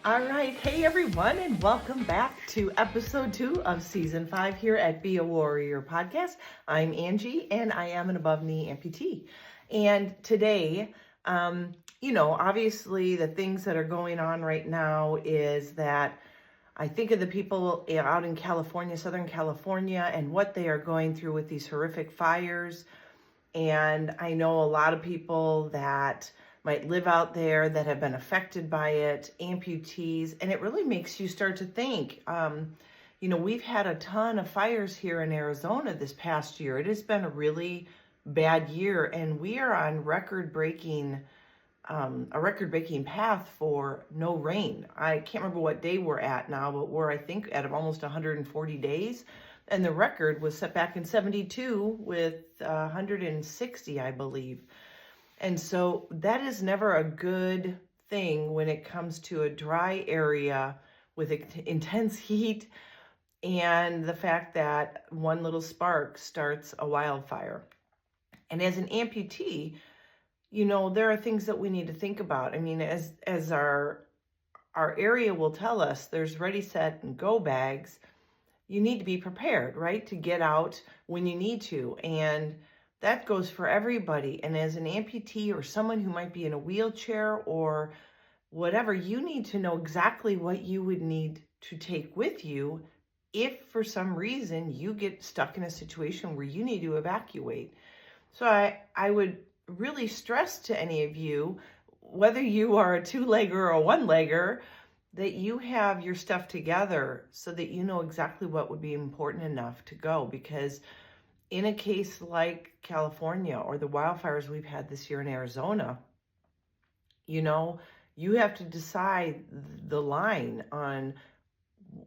All right. Hey, everyone, and welcome back to episode 2 of season 5 here at Be a Warrior podcast. I'm Angie, and I am an above knee amputee. And today, obviously, the things that are going on right now is that I think of the people out in California, Southern California, and what they are going through with these horrific fires. And I know a lot of people that might live out there that have been affected by it, amputees, and it really makes you start to think. We've had a ton of fires here in Arizona this past year. It has been a really bad year, and we are on a record-breaking path for no rain. I can't remember what day we're at now, but we're, I think, at almost 140 days. And the record was set back in 72 with 160, I believe. And so that is never a good thing when it comes to a dry area with intense heat and the fact that one little spark starts a wildfire. And as an amputee, there are things that we need to think about. I mean, as our area will tell us, there's ready, set, and go bags. You need to be prepared, right, to get out when you need to. And that goes for everybody. And as an amputee or someone who might be in a wheelchair or whatever, you need to know exactly what you would need to take with you if for some reason you get stuck in a situation where you need to evacuate. So I would really stress to any of you, whether you are a two-legger or a one-legger, that you have your stuff together so that you know exactly what would be important enough to go. Because in a case like California or the wildfires we've had this year in Arizona, you have to decide the line on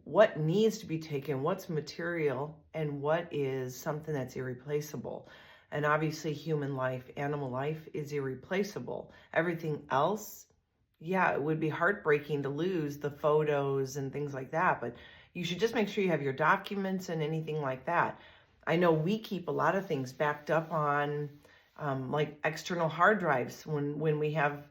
what needs to be taken, what's material, and what is something that's irreplaceable. And obviously human life, animal life is irreplaceable. Everything else, yeah, it would be heartbreaking to lose the photos and things like that, but you should just make sure you have your documents and anything like that. I know we keep a lot of things backed up on like external hard drives when we have,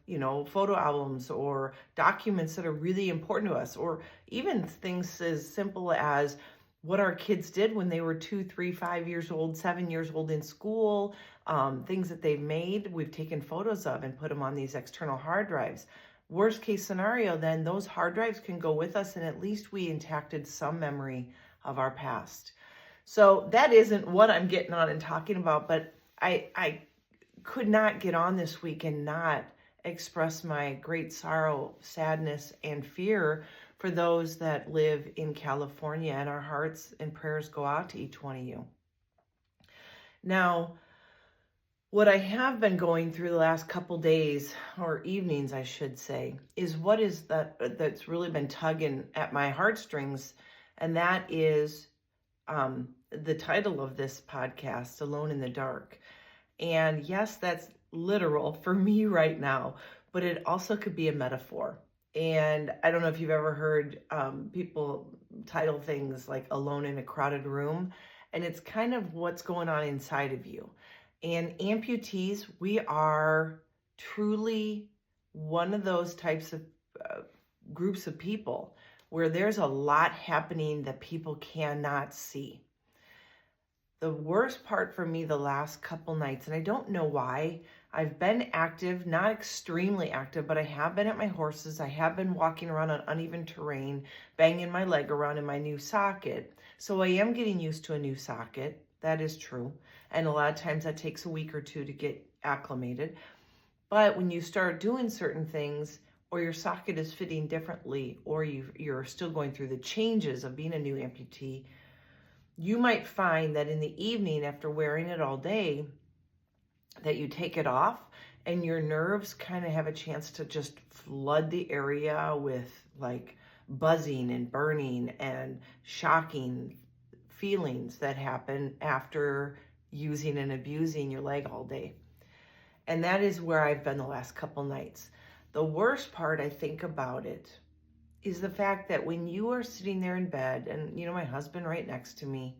photo albums or documents that are really important to us, or even things as simple as what our kids did when they were 2, 3, 5 years old, 7 years old in school, things that they've made, we've taken photos of and put them on these external hard drives. Worst case scenario, then those hard drives can go with us and at least we intacted some memory of our past. So that isn't what I'm getting on and talking about, but I could not get on this week and not express my great sorrow, sadness, and fear for those that live in California, and our hearts and prayers go out to each one of you. Now, what I have been going through the last couple days, or evenings, I should say, is what is that's really been tugging at my heartstrings, and that is the title of this podcast, Alone in the Dark. And yes, that's literal for me right now, but it also could be a metaphor. And I don't know if you've ever heard people title things like Alone in a Crowded Room, and it's kind of what's going on inside of you. And amputees, we are truly one of those types of groups of people where there's a lot happening that people cannot see. The worst part for me the last couple nights, and I don't know why, I've been active, not extremely active, but I have been at my horses. I have been walking around on uneven terrain, banging my leg around in my new socket. So I am getting used to a new socket. That is true. And a lot of times that takes a week or two to get acclimated. But when you start doing certain things, or your socket is fitting differently, or you're still going through the changes of being a new amputee, you might find that in the evening after wearing it all day, that you take it off and your nerves kind of have a chance to just flood the area with like buzzing and burning and shocking feelings that happen after using and abusing your leg all day. And that is where I've been the last couple nights. The worst part I think about it is the fact that when you are sitting there in bed and, my husband right next to me,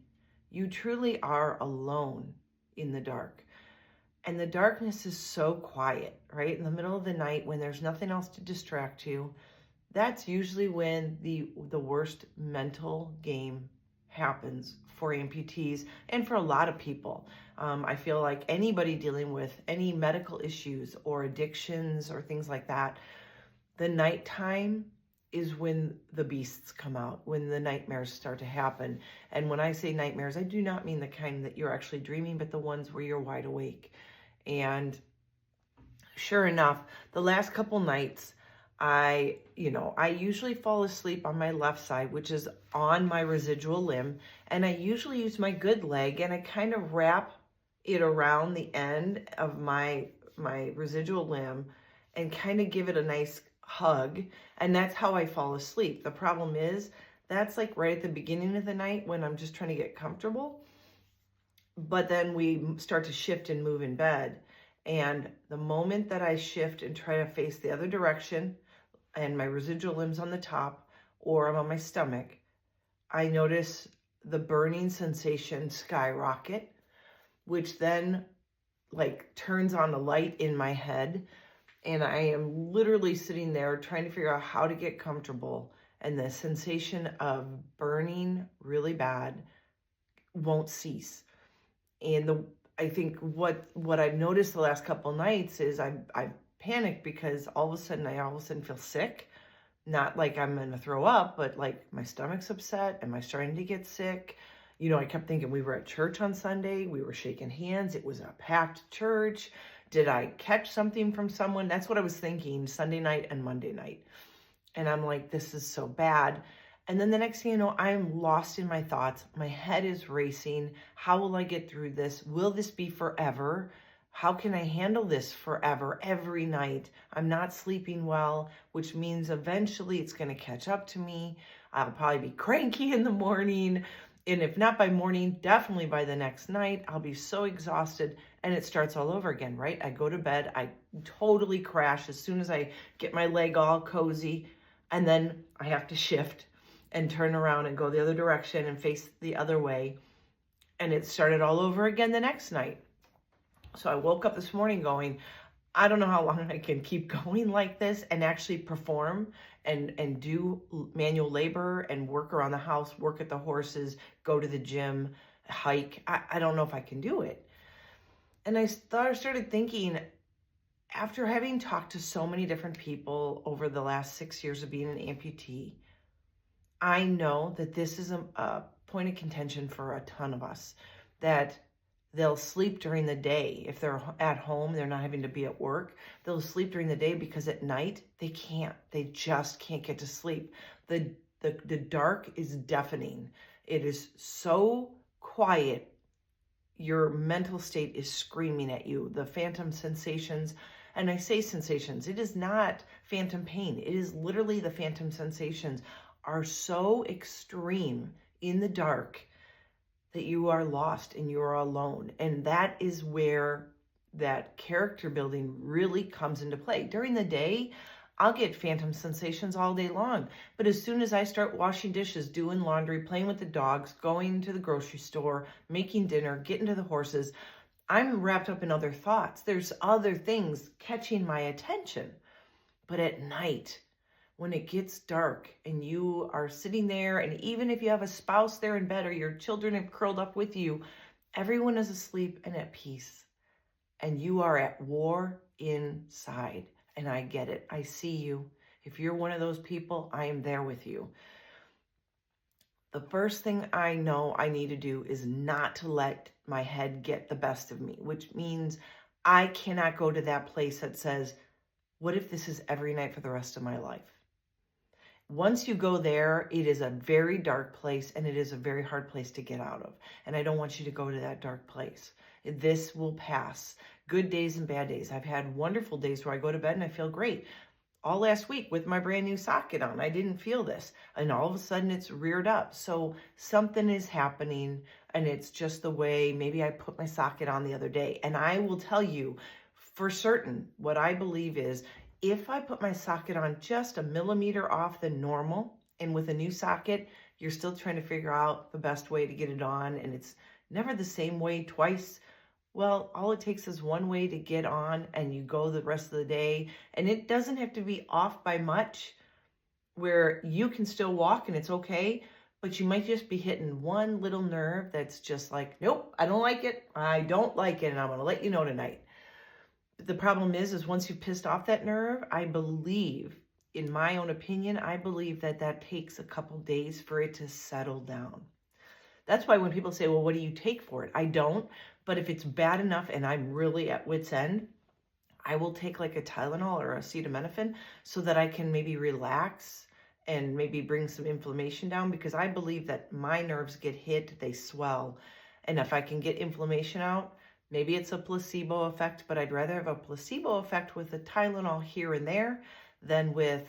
you truly are alone in the dark. And the darkness is so quiet, right? In the middle of the night when there's nothing else to distract you, that's usually when the worst mental game happens for amputees and for a lot of people. I feel like anybody dealing with any medical issues or addictions or things like that, the nighttime is when the beasts come out, when the nightmares start to happen. And when I say nightmares, I do not mean the kind that you're actually dreaming, but the ones where you're wide awake. And sure enough, the last couple nights, I usually fall asleep on my left side, which is on my residual limb, and I usually use my good leg and I kind of wrap it around the end of my residual limb and kind of give it a nice hug, and that's how I fall asleep. The problem is that's like right at the beginning of the night when I'm just trying to get comfortable, but then we start to shift and move in bed. And the moment that I shift and try to face the other direction, and my residual limbs on the top, or I'm on my stomach, I notice the burning sensation skyrocket, which then like turns on a light in my head. And I am literally sitting there trying to figure out how to get comfortable. And the sensation of burning really bad won't cease. And I think what I've noticed the last couple nights is I've panicked because all of a sudden feel sick. Not like I'm gonna throw up, but like my stomach's upset. Am I starting to get sick? I kept thinking we were at church on Sunday. We were shaking hands. It was a packed church. Did I catch something from someone? That's what I was thinking Sunday night and Monday night. And I'm like, this is so bad. And then the next thing you know, I'm lost in my thoughts. My head is racing. How will I get through this? Will this be forever? How can I handle this forever, every night? I'm not sleeping well, which means eventually it's going to catch up to me. I'll probably be cranky in the morning. And if not by morning, definitely by the next night. I'll be so exhausted and it starts all over again, right? I go to bed. I totally crash as soon as I get my leg all cozy. And then I have to shift and turn around and go the other direction and face the other way. And it started all over again the next night. So I woke up this morning going, I don't know how long I can keep going like this and actually perform and do manual labor and work around the house, work at the horses, go to the gym, hike. I don't know if I can do it. And I started thinking, after having talked to so many different people over the last 6 years of being an amputee, I know that this is a point of contention for a ton of us, that they'll sleep during the day. If they're at home, they're not having to be at work. They'll sleep during the day because at night they can't. They just can't get to sleep. The dark is deafening. It is so quiet. Your mental state is screaming at you. The phantom sensations, and I say sensations, it is not phantom pain. It is literally the phantom sensations are so extreme in the dark that you are lost and you are alone. And that is where that character building really comes into play. During the day, I'll get phantom sensations all day long. But as soon as I start washing dishes, doing laundry, playing with the dogs, going to the grocery store, making dinner, getting to the horses, I'm wrapped up in other thoughts. There's other things catching my attention. But at night, when it gets dark and you are sitting there, and even if you have a spouse there in bed or your children have curled up with you, everyone is asleep and at peace. And you are at war inside. And I get it. I see you. If you're one of those people, I am there with you. The first thing I know I need to do is not to let my head get the best of me, which means I cannot go to that place that says, what if this is every night for the rest of my life? Once you go there, it is a very dark place and it is a very hard place to get out of. And I don't want you to go to that dark place. This will pass. Good days and bad days. I've had wonderful days where I go to bed and I feel great. All last week with my brand new socket on, I didn't feel this. And all of a sudden it's reared up. So something is happening, and it's just the way maybe I put my socket on the other day. And I will tell you for certain, what I believe is, if I put my socket on just a millimeter off than normal, and with a new socket, you're still trying to figure out the best way to get it on, and it's never the same way twice, well, all it takes is one way to get on, and you go the rest of the day, and it doesn't have to be off by much. where you can still walk and it's okay, but you might just be hitting one little nerve that's just like, nope, I don't like it. I don't like it. And I'm going to let you know tonight. But the problem is once you've pissed off that nerve, I believe, in my own opinion, I believe that that takes a couple days for it to settle down. That's why when people say, well, what do you take for it? I don't. But if it's bad enough and I'm really at wit's end, I will take like a Tylenol or acetaminophen so that I can maybe relax and maybe bring some inflammation down, because I believe that my nerves get hit, they swell. And if I can get inflammation out, maybe it's a placebo effect, but I'd rather have a placebo effect with a Tylenol here and there than with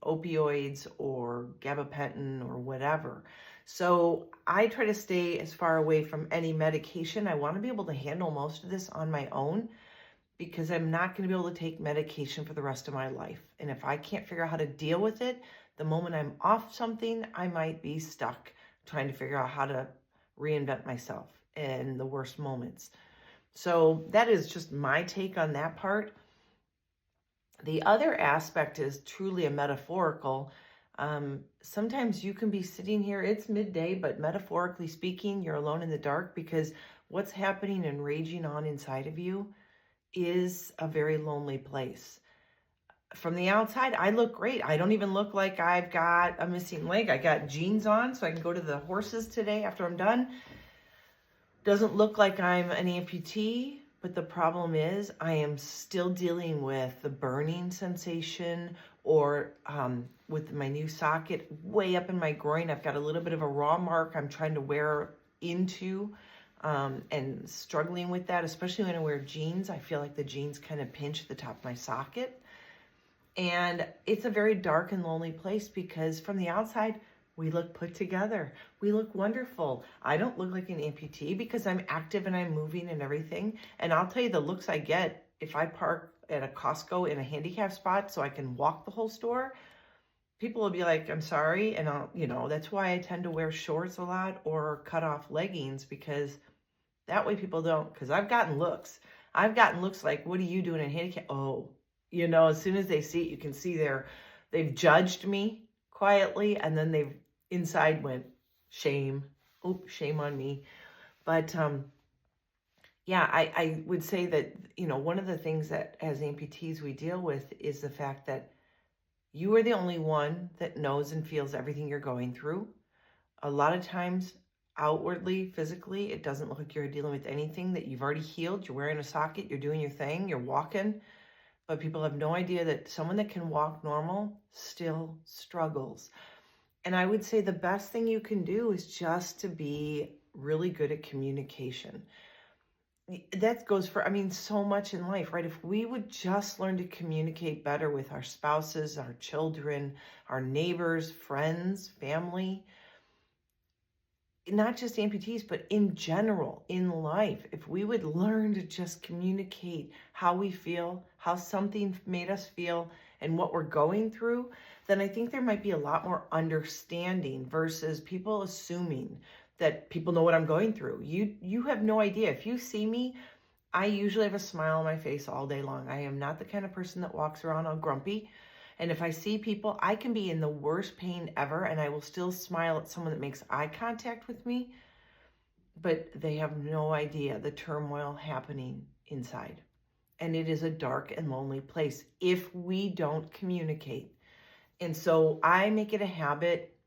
opioids or gabapentin or whatever. So I try to stay as far away from any medication. I want to be able to handle most of this on my own, because I'm not going to be able to take medication for the rest of my life. And if I can't figure out how to deal with it, the moment I'm off something, I might be stuck trying to figure out how to reinvent myself in the worst moments. So that is just my take on that part. The other aspect is truly a metaphorical. Sometimes you can be sitting here, it's midday, but metaphorically speaking, you're alone in the dark, because what's happening and raging on inside of you is a very lonely place. From the outside, I look great. I don't even look like I've got a missing leg. I got jeans on so I can go to the horses today after I'm done. Doesn't look like I'm an amputee, but the problem is I am still dealing with the burning sensation, or with my new socket way up in my groin. I've got a little bit of a raw mark I'm trying to wear into. And struggling with that, especially when I wear jeans. I feel like the jeans kind of pinch the top of my socket. And it's a very dark and lonely place, because from the outside, we look put together. We look wonderful. I don't look like an amputee because I'm active and I'm moving and everything. And I'll tell you, the looks I get if I park at a Costco in a handicap spot so I can walk the whole store, people will be like, I'm sorry. And that's why I tend to wear shorts a lot or cut off leggings, because that way people don't, because I've gotten looks. I've gotten looks like, what are you doing in handicap? Oh, as soon as they see it, you can see they've judged me quietly, and then they've inside went, shame. Oh, shame on me. But yeah, I would say that, one of the things that as amputees we deal with is the fact that you are the only one that knows and feels everything you're going through. A lot of times, outwardly, physically, it doesn't look like you're dealing with anything, that you've already healed. You're wearing a socket, you're doing your thing, you're walking. But people have no idea that someone that can walk normal still struggles. And I would say the best thing you can do is just to be really good at communication. That goes for, so much in life, right? If we would just learn to communicate better with our spouses, our children, our neighbors, friends, family, not just amputees, but in general, in life, if we would learn to just communicate how we feel, how something made us feel, and what we're going through, then I think there might be a lot more understanding versus people assuming that people know what I'm going through. You have no idea. If you see me, I usually have a smile on my face all day long. I am not the kind of person that walks around all grumpy. And if I see people, I can be in the worst pain ever, and I will still smile at someone that makes eye contact with me, but they have no idea the turmoil happening inside. And it is a dark and lonely place if we don't communicate. And so I make it a habit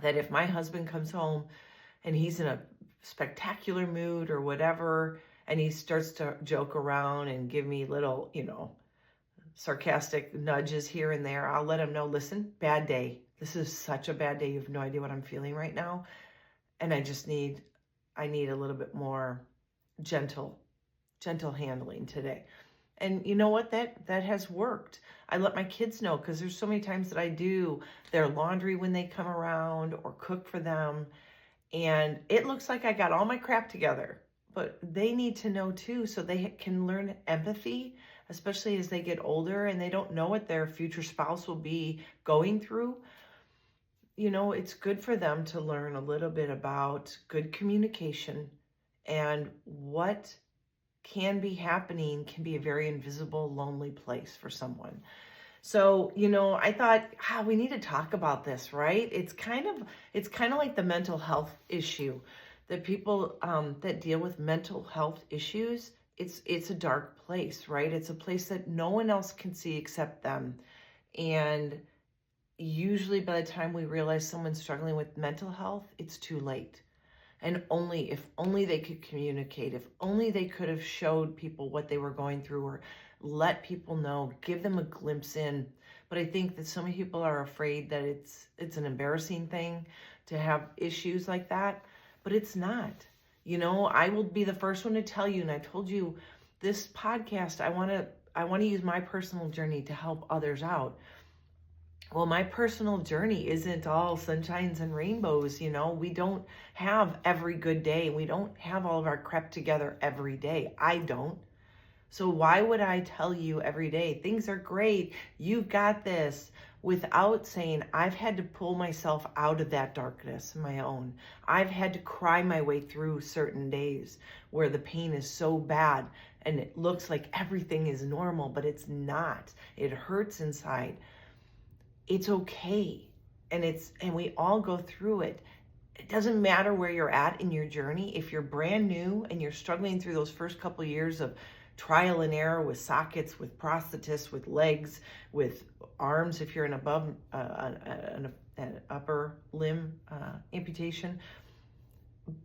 that if my husband comes home and he's in a spectacular mood or whatever, and he starts to joke around and give me little, sarcastic nudges here and there, I'll let him know, listen, bad day. This is such a bad day. You have no idea what I'm feeling right now. And I need a little bit more gentle handling today. And you know what? That has worked. I let my kids know, because there's so many times that I do their laundry when they come around or cook for them. And it looks like I got all my crap together, but they need to know too, so they can learn empathy, especially as they get older and they don't know what their future spouse will be going through. It's good for them to learn a little bit about good communication, and what can be happening can be a very invisible, lonely place for someone. So, I thought, we need to talk about this, right? It's kind of like the mental health issue that people that deal with mental health issues. It's a dark place, right? It's a place that no one else can see except them. And usually by the time we realize someone's struggling with mental health, it's too late. And if only they could communicate, if only they could have showed people what they were going through, or let people know, give them a glimpse in. But I think that so many people are afraid that it's an embarrassing thing to have issues like that, but it's not. I will be the first one to tell you, and I told you this podcast, I want to use my personal journey to help others out. Well, my personal journey isn't all sunshines and rainbows. We don't have every good day. We don't have all of our crap together every day. I don't. So why would I tell you every day, things are great, you've got this, without saying I've had to pull myself out of that darkness on my own. I've had to cry my way through certain days where the pain is so bad and it looks like everything is normal, but it's not. It hurts inside. It's okay. And we all go through it. It doesn't matter where you're at in your journey. If you're brand new and you're struggling through those first couple of years of trial and error with sockets, with prosthetists, with legs, with arms, if you're an upper limb amputation.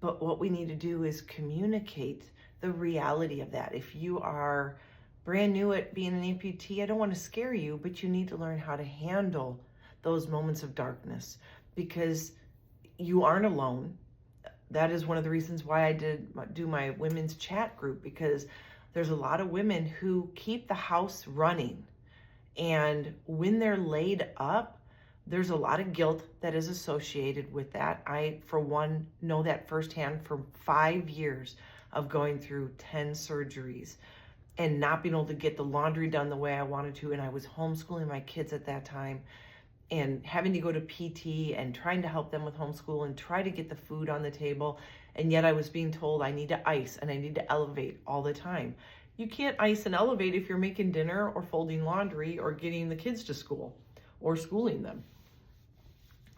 But what we need to do is communicate the reality of that. If you are brand new at being an amputee, I don't want to scare you, but you need to learn how to handle those moments of darkness, because you aren't alone. That is one of the reasons why I do my women's chat group, because there's a lot of women who keep the house running. And when they're laid up, there's a lot of guilt that is associated with that. I, for one, know that firsthand from 5 years of going through 10 surgeries and not being able to get the laundry done the way I wanted to. And I was homeschooling my kids at that time and having to go to PT and trying to help them with homeschool and try to get the food on the table. And yet I was being told I need to ice and I need to elevate all the time. You can't ice and elevate if you're making dinner or folding laundry or getting the kids to school or schooling them.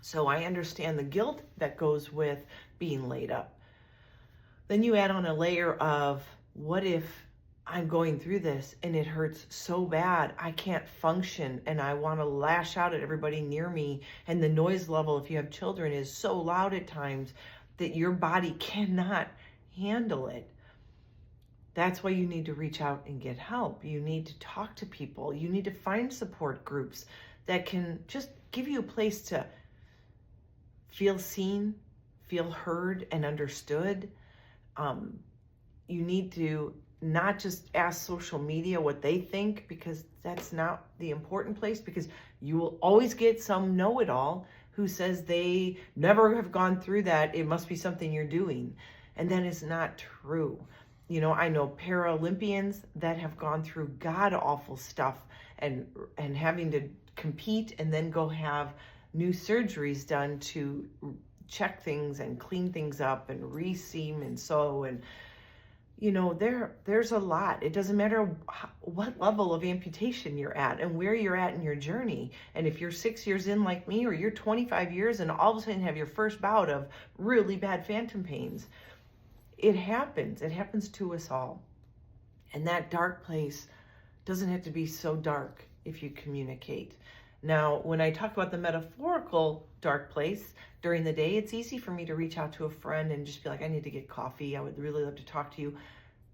So I understand the guilt that goes with being laid up. Then you add on a layer of, what if I'm going through this and it hurts so bad I can't function and I want to lash out at everybody near me, and the noise level, if you have children, is so loud at times that your body cannot handle it. That's why you need to reach out and get help. You need to talk to people. You need to find support groups that can just give you a place to feel seen, feel heard and understood. You need to not just ask social media what they think, because that's not the important place, because you will always get some know-it-all who says they never have gone through that. It must be something you're doing. And that is not true. I know Paralympians that have gone through god-awful stuff and having to compete and then go have new surgeries done to check things and clean things up and re-seam and sew. And there's a lot. It doesn't matter what level of amputation you're at and where you're at in your journey. And if you're 6 years in like me, or you're 25 years and all of a sudden have your first bout of really bad phantom pains, it happens. It happens to us all. And that dark place doesn't have to be so dark if you communicate. Now, when I talk about the metaphorical dark place during the day, it's easy for me to reach out to a friend and just be like, I need to get coffee. I would really love to talk to you.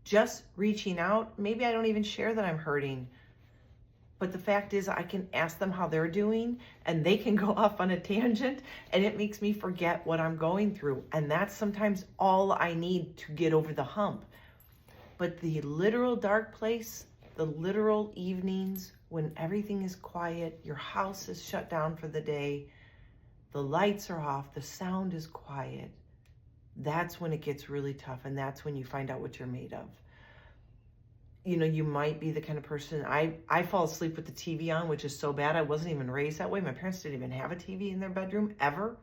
Just reaching out, maybe I don't even share that I'm hurting. But the fact is, I can ask them how they're doing and they can go off on a tangent and it makes me forget what I'm going through. And that's sometimes all I need to get over the hump. But the literal dark place, the literal evenings when everything is quiet, your house is shut down for the day, the lights are off, the sound is quiet, that's when it gets really tough. And that's when you find out what you're made of. You might be the kind of person, I fall asleep with the TV on, which is so bad. I wasn't even raised that way. My parents didn't even have a TV in their bedroom, ever.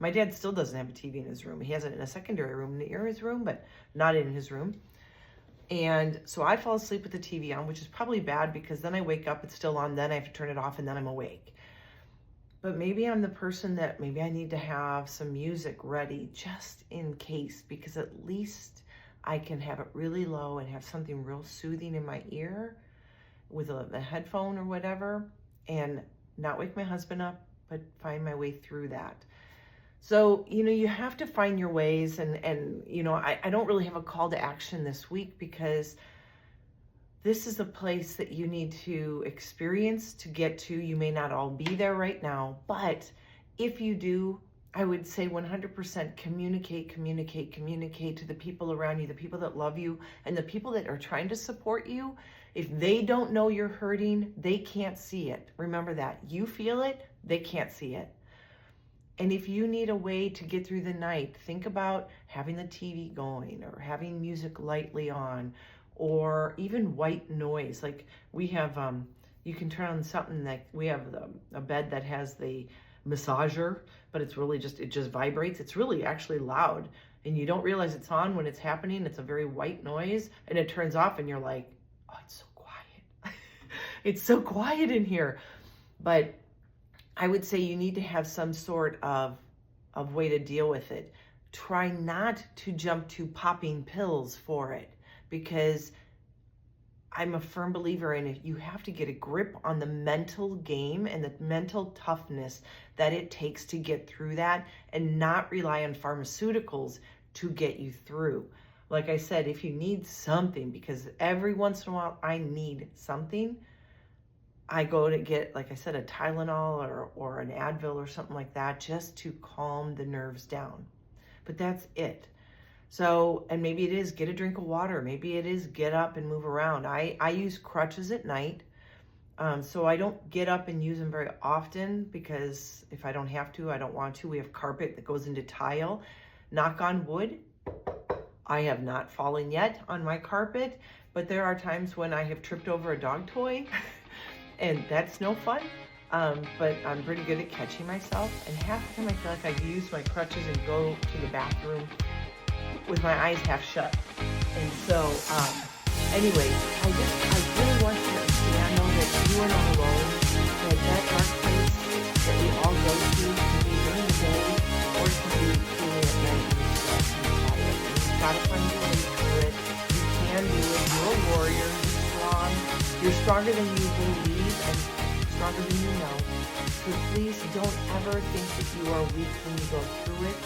My dad still doesn't have a TV in his room. He has it in a secondary room near his room, but not in his room. And so I fall asleep with the TV on, which is probably bad because then I wake up, it's still on, then I have to turn it off, and then I'm awake. But maybe I'm the person that maybe I need to have some music ready just in case, because at least I can have it really low and have something real soothing in my ear with a headphone or whatever, and not wake my husband up, but find my way through that. So, you have to find your ways, and I don't really have a call to action this week because this is a place that you need to experience to get to. You may not all be there right now, but if you do, I would say 100% communicate to the people around you, the people that love you, and the people that are trying to support you. If they don't know you're hurting, they can't see it. Remember that. You feel it, they can't see it. And if you need a way to get through the night, think about having the TV going or having music lightly on, or even white noise. Like we have, you can turn on something like we have a bed that has the massager, but it's really it just vibrates. It's really actually loud, and you don't realize it's on when it's happening. It's a very white noise, and it turns off, and you're like, oh, it's so quiet. It's so quiet in here. But I would say you need to have some sort of way to deal with it. Try not to jump to popping pills for it, because I'm a firm believer in it. You have to get a grip on the mental game and the mental toughness that it takes to get through that, and not rely on pharmaceuticals to get you through. Like I said, if you need something, because every once in a while I need something, I go to get, like I said, a Tylenol or an Advil or something like that, just to calm the nerves down. But that's it. So, and maybe it is get a drink of water. Maybe it is get up and move around. I use crutches at night. So I don't get up and use them very often, because if I don't have to, I don't want to. We have carpet that goes into tile. Knock on wood, I have not fallen yet on my carpet, but there are times when I have tripped over a dog toy. And that's no fun, but I'm pretty good at catching myself. And half the time I feel like I use my crutches and go to the bathroom with my eyes half shut. And so, anyway, I really want you to understand, though, that you are not alone, that dark place that we all go to can be during the day, or it can be truly at night when you're stressed and quiet. And you've got to find your way through it. You can do it. You're a warrior. You're strong. You're stronger than you believe and stronger than you know. So please don't ever think that you are weak when you go through it.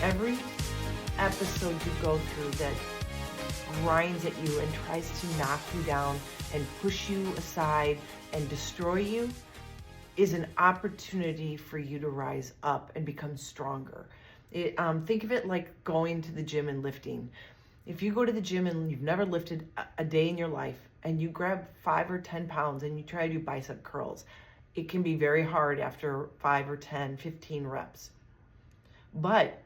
Every episode you go through that grinds at you and tries to knock you down and push you aside and destroy you is an opportunity for you to rise up and become stronger. Think of it like going to the gym and lifting. If you go to the gym and you've never lifted a day in your life, and you grab 5 or 10 pounds and you try to do bicep curls, it can be very hard after 5 or 10, 15 reps. But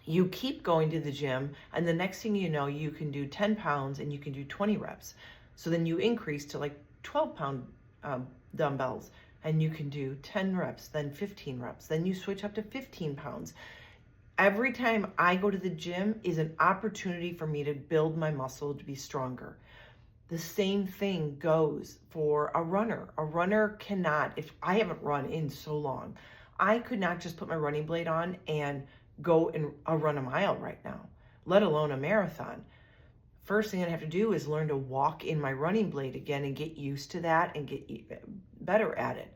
you keep going to the gym, and the next thing you know, you can do 10 pounds and you can do 20 reps. So then you increase to like 12-pound dumbbells, and you can do 10 reps, then 15 reps. Then you switch up to 15 pounds. Every time I go to the gym is an opportunity for me to build my muscle to be stronger. The same thing goes for a runner. A runner cannot, if I haven't run in so long, I could not just put my running blade on and go and run a mile right now, let alone a marathon. First thing I have to do is learn to walk in my running blade again and get used to that and get better at it.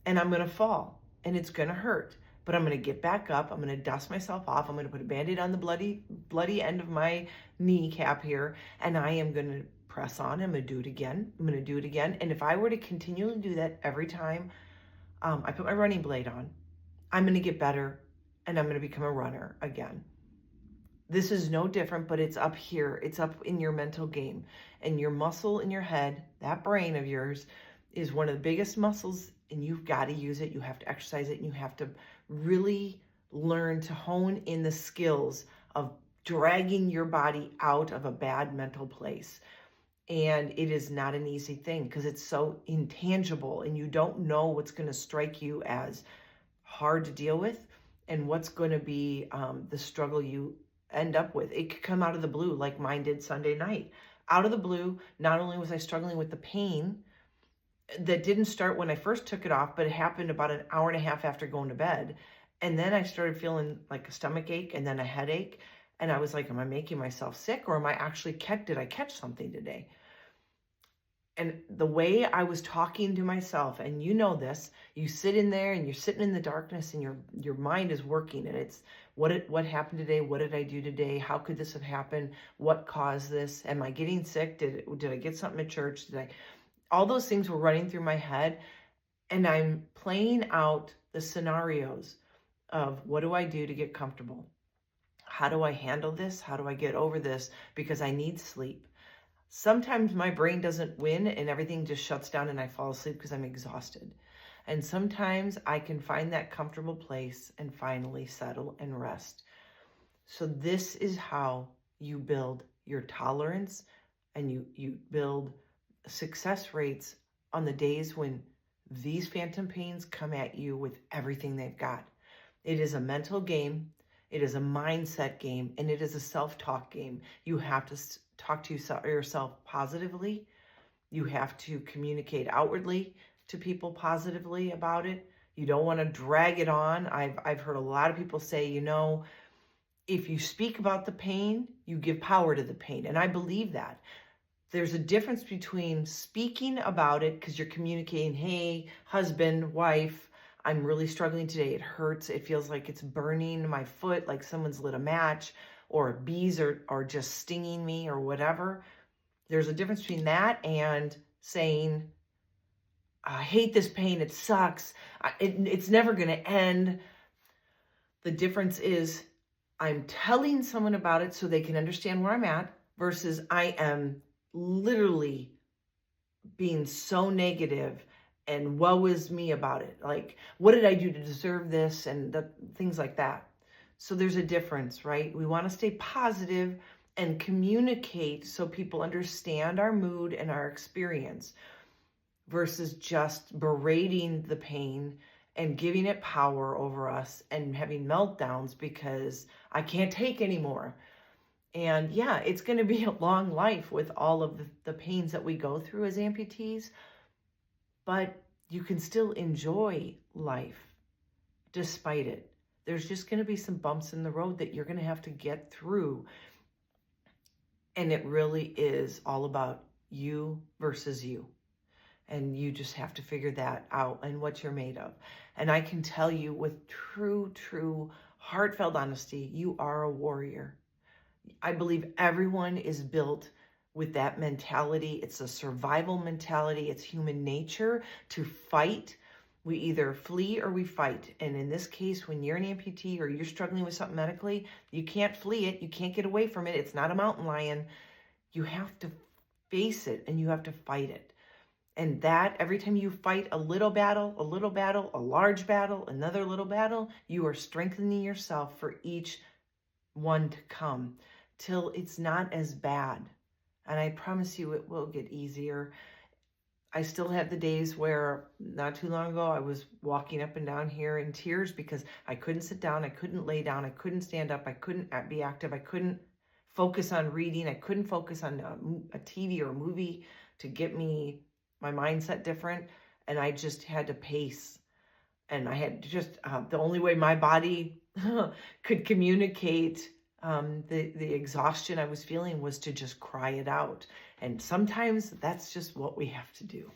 And I'm going to fall and it's going to hurt, but I'm going to get back up. I'm going to dust myself off. I'm going to put a Band-Aid on the bloody end of my kneecap here, and I am going to press on. I'm going to do it again. I'm going to do it again. And if I were to continually do that every time I put my running blade on, I'm going to get better and I'm going to become a runner again. This is no different, but it's up here. It's up in your mental game. And your muscle in your head, that brain of yours, is one of the biggest muscles, and you've got to use it. You have to exercise it, and you have to really learn to hone in the skills of dragging your body out of a bad mental place. And it is not an easy thing because it's so intangible, and you don't know what's going to strike you as hard to deal with and what's going to be the struggle you end up with. It could come out of the blue like mine did Sunday night. out of the blue, not only was I struggling with the pain that didn't start when I first took it off, but it happened about an hour and a half after going to bed. And then I started feeling like a stomach ache and then a headache. And I was like, am I making myself sick, or am I actually did I catch something today? And the way I was talking to myself, and you know this, you sit in there and you're sitting in the darkness and your mind is working, and it's what happened today? What did I do today? How could this have happened? What caused this? Am I getting sick? Did I get something at church? All those things were running through my head, and I'm playing out the scenarios of what do I do to get comfortable? How do I handle this? How do I get over this? Because I need sleep. Sometimes my brain doesn't win and everything just shuts down and I fall asleep because I'm exhausted. And sometimes I can find that comfortable place and finally settle and rest. So this is how you build your tolerance, and you build success rates on the days when these phantom pains come at you with everything they've got. It is a mental game. It is a mindset game, and it is a self-talk game. You have to talk to yourself positively. You have to communicate outwardly to people positively about it. You don't want to drag it on. I've heard a lot of people say, if you speak about the pain, you give power to the pain. And I believe that. There's a difference between speaking about it because you're communicating, hey, husband, wife, I'm really struggling today. It hurts. It feels like it's burning my foot, like someone's lit a match, or bees are just stinging me or whatever. There's a difference between that and saying, I hate this pain. It sucks. It's never going to end. The difference is I'm telling someone about it so they can understand where I'm at, versus I am literally being so negative and woe is me about it. Like, what did I do to deserve this? And things like that. So there's a difference, right? We want to stay positive and communicate so people understand our mood and our experience, versus just berating the pain and giving it power over us and having meltdowns because I can't take anymore. And yeah, it's going to be a long life with all of the pains that we go through as amputees, but you can still enjoy life despite it. There's just going to be some bumps in the road that you're going to have to get through. And it really is all about you versus you. And you just have to figure that out and what you're made of. And I can tell you with true, heartfelt honesty, you are a warrior. I believe everyone is built with that mentality. It's a survival mentality. It's human nature to fight. We either flee or we fight. And in this case, when you're an amputee or you're struggling with something medically, you can't flee it. You can't get away from it. It's not a mountain lion. You have to face it and you have to fight it. And that every time you fight a little battle, a large battle, another little battle, you are strengthening yourself for each one to come till it's not as bad. And I promise you it will get easier. I still have the days where not too long ago I was walking up and down here in tears because I couldn't sit down, I couldn't lay down, I couldn't stand up, I couldn't be active, I couldn't focus on reading, I couldn't focus on a TV or a movie to get my mindset different. And I just had to pace. And I had to just, the only way my body could communicate the exhaustion I was feeling was to just cry it out. And sometimes that's just what we have to do.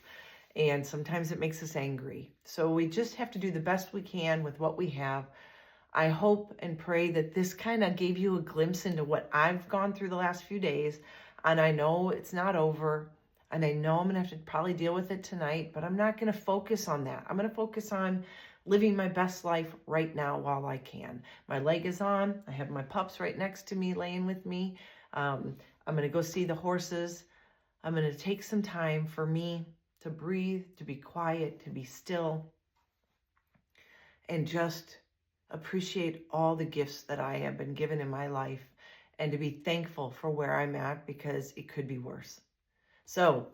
And sometimes it makes us angry. So we just have to do the best we can with what we have. I hope and pray that this kind of gave you a glimpse into what I've gone through the last few days. And I know it's not over. And I know I'm going to have to probably deal with it tonight, but I'm not going to focus on that. I'm going to focus on living my best life right now while I can. My leg is on. I have my pups right next to me, laying with me. I'm going to go see the horses. I'm going to take some time for me to breathe, to be quiet, to be still, and just appreciate all the gifts that I have been given in my life, and to be thankful for where I'm at, because it could be worse. So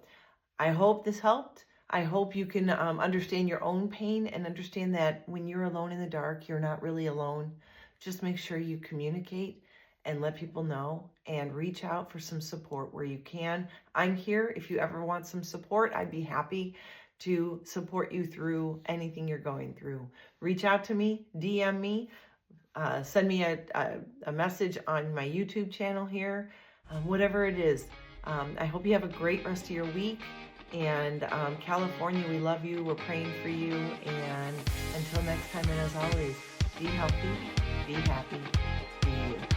I hope this helped. I hope you can understand your own pain and understand that when you're alone in the dark, you're not really alone. Just make sure you communicate and let people know and reach out for some support where you can. I'm here. If you ever want some support, I'd be happy to support you through anything you're going through. Reach out to me, DM me, send me a message on my YouTube channel here, whatever it is. I hope you have a great rest of your week. And California, we love you. We're praying for you. And until next time, and as always, be healthy, be happy, be you.